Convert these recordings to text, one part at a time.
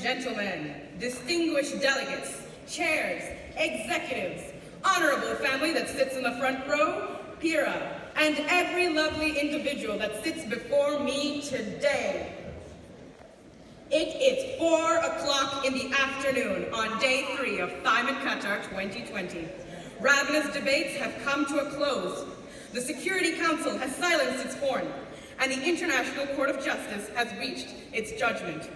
gentlemen, distinguished delegates, chairs, executives, honorable family that sits in the front row, Pira, and every lovely individual that sits before me today. It is 4 o'clock in the afternoon on day 3 of THIMUN Qatar 2020. Ravenous debates have come to a close. The Security Council has silenced its horn, and the International Court of Justice has reached its judgment.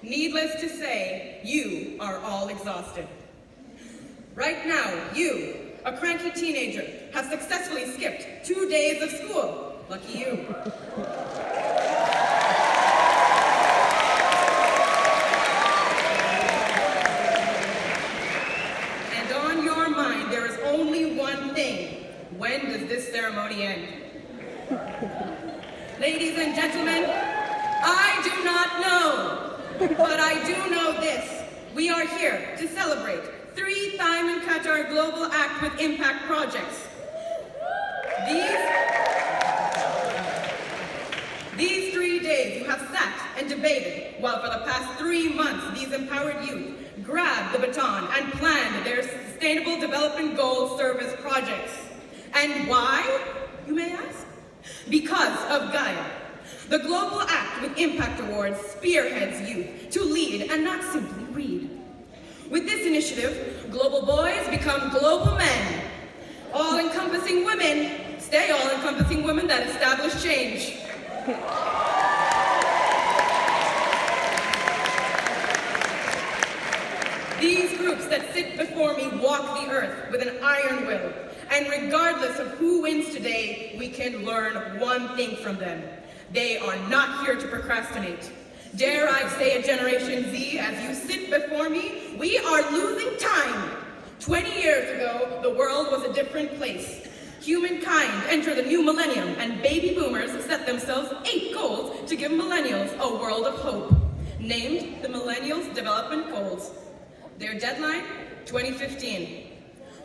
Needless to say, you are all exhausted. Right now, you, a cranky teenager, have successfully skipped 2 days of school. Lucky you. And on your mind, there is only one thing. When does this ceremony end? Ladies and gentlemen, I do not know, but I do know this. We are here to celebrate 3 THIMUN Qatar Global Act with Impact projects. These 3 days you have sat and debated, while for the past 3 months these empowered youth grabbed the baton and planned their Sustainable Development Goals service projects. And why, you may ask? Because of Gaia. The Global Act with Impact Awards spearheads youth to lead and not simply read. With this initiative, global boys become global men. All-encompassing women stay all-encompassing women that establish change. These groups that sit before me walk the earth with an iron will. And regardless of who wins today, we can learn one thing from them. They are not here to procrastinate. Dare I say it, Generation Z, as you sit before me, we are losing time. 20 years ago, the world was a different place. Humankind entered the new millennium, and baby boomers set themselves 8 goals to give millennials a world of hope, named the Millennials Development Goals. Their deadline, 2015.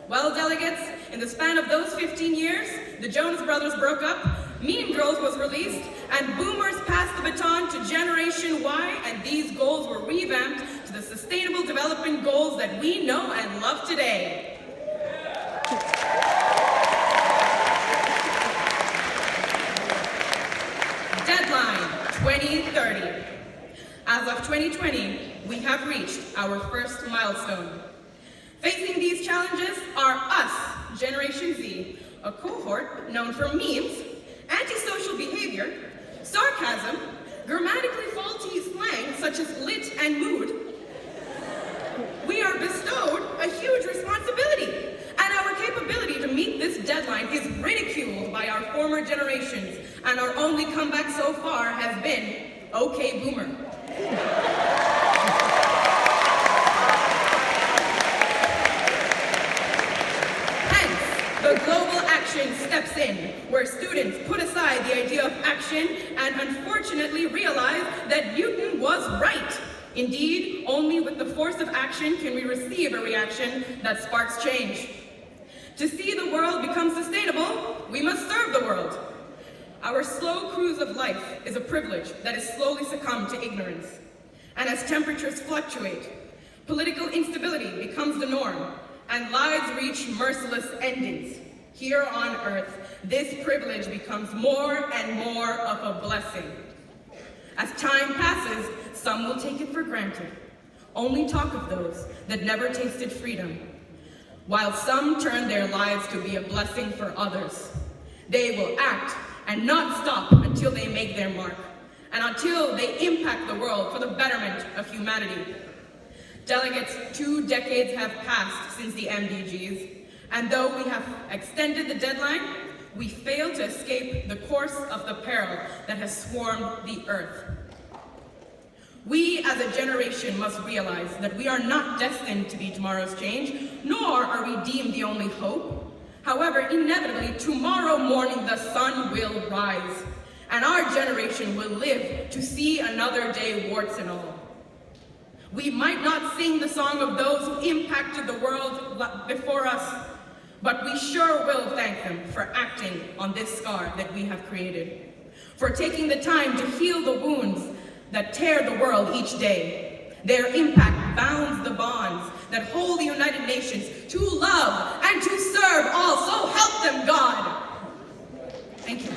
Well, delegates, in the span of those 15 years, the Jonas Brothers broke up, Mean Girls was released, and boomers passed the baton to Generation Y, and these goals were revamped to the Sustainable Development Goals that we know and love today. Deadline, 2030. As of 2020, we have reached our first milestone. Facing these challenges are us, Generation Z, a cohort known for memes, antisocial behavior, sarcasm, grammatically faulty slang such as lit and mood. We are bestowed a huge responsibility, and our capability to meet this deadline is ridiculed by our former generations, and our only comeback so far has been, okay, boomer. The global action steps in, where students put aside the idea of action and unfortunately realize that Newton was right. Indeed, only with the force of action can we receive a reaction that sparks change. To see the world become sustainable, we must serve the world. Our slow cruise of life is a privilege that has slowly succumbed to ignorance. And as temperatures fluctuate, political instability becomes the norm, and lives reach merciless endings. Here on Earth, this privilege becomes more and more of a blessing. As time passes, some will take it for granted, only talk of those that never tasted freedom, while some turn their lives to be a blessing for others. They will act and not stop until they make their mark, and until they impact the world for the betterment of humanity. Delegates, 2 decades have passed since the MDGs, and though we have extended the deadline, we fail to escape the course of the peril that has swarmed the earth. We as a generation must realize that we are not destined to be tomorrow's change, nor are we deemed the only hope. However, inevitably, tomorrow morning the sun will rise, and our generation will live to see another day, warts and all. We might not sing the song of those who impacted the world before us, but we sure will thank them for acting on this scar that we have created, for taking the time to heal the wounds that tear the world each day, Their impact bounds the bonds that hold the United Nations to love and to serve all, so help them God. Thank you.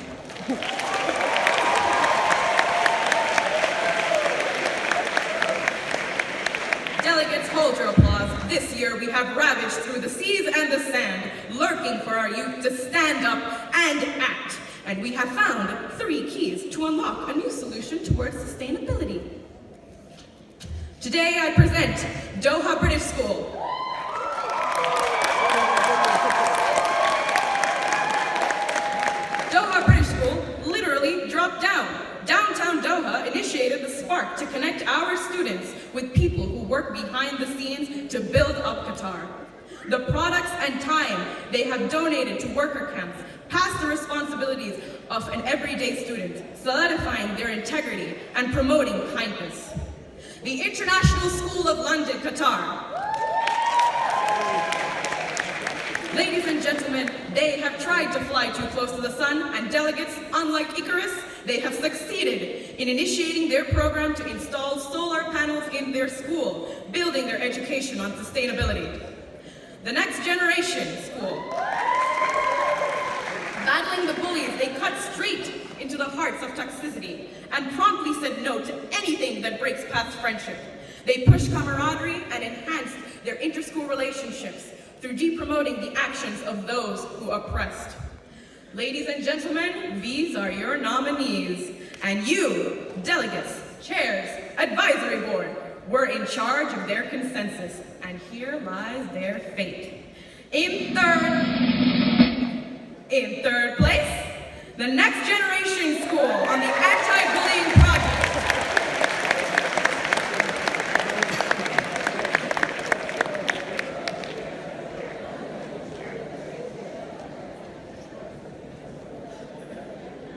Delegates, hold your applause. This year we have ravaged through the seas and the sand, lurking for our youth to stand up and act. And we have found 3 keys to unlock a new solution towards sustainability. Today I present Doha British School. Doha British School literally dropped down. Downtown Doha initiated the spark to connect our students with people who work behind the scenes to build up Qatar. The products and time they have donated to worker camps past the responsibilities of an everyday student, solidifying their integrity and promoting kindness. The International School of London, Qatar. Ladies and gentlemen, they have tried to fly too close to the sun, and delegates, unlike Icarus, they have succeeded in initiating their program to install solar panels in their school, building their education on sustainability. The Next Generation School. Battling the bullies, they cut straight into the hearts of toxicity and promptly said no to anything that breaks past friendship. They pushed camaraderie and enhanced their inter-school relationships through de-promoting the actions of those who oppressed. Ladies and gentlemen, these are your nominees. And you, delegates, chairs, advisory board, were in charge of their consensus. And here lies their fate. In third place, the Next Generation School on the Anti-Bullying Project.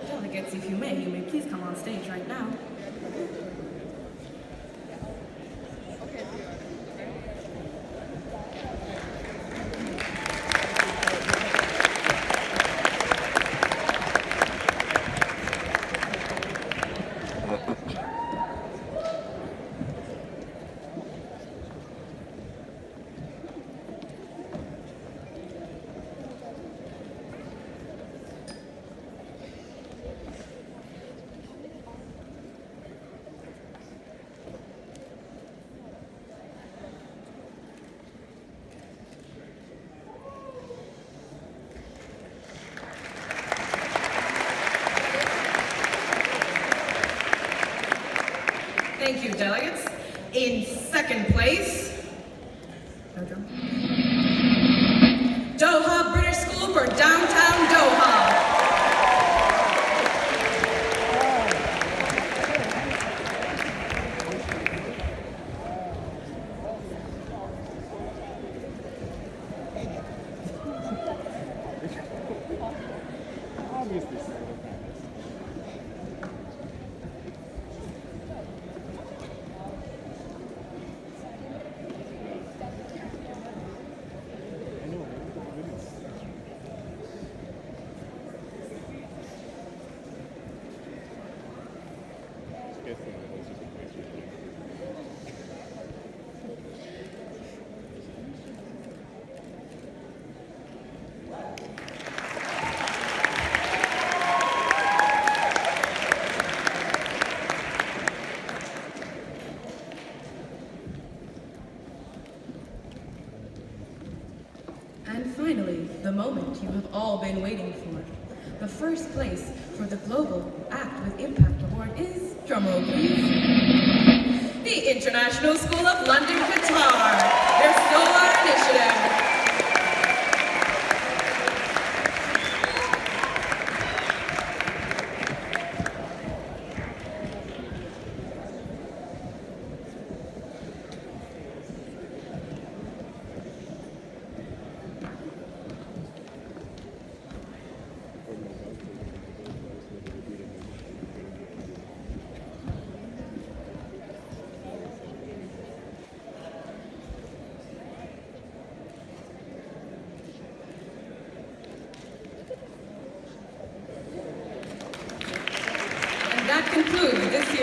Delegates, if you may please come on stage right now. Thank you, delegates. In second place, Doha British School for Downtown Doha. And finally, the moment you have all been waiting for. The first place for the Global Act with Impact Award is, drumroll please, the International School of London, Qatar, their solar initiative. That concludes this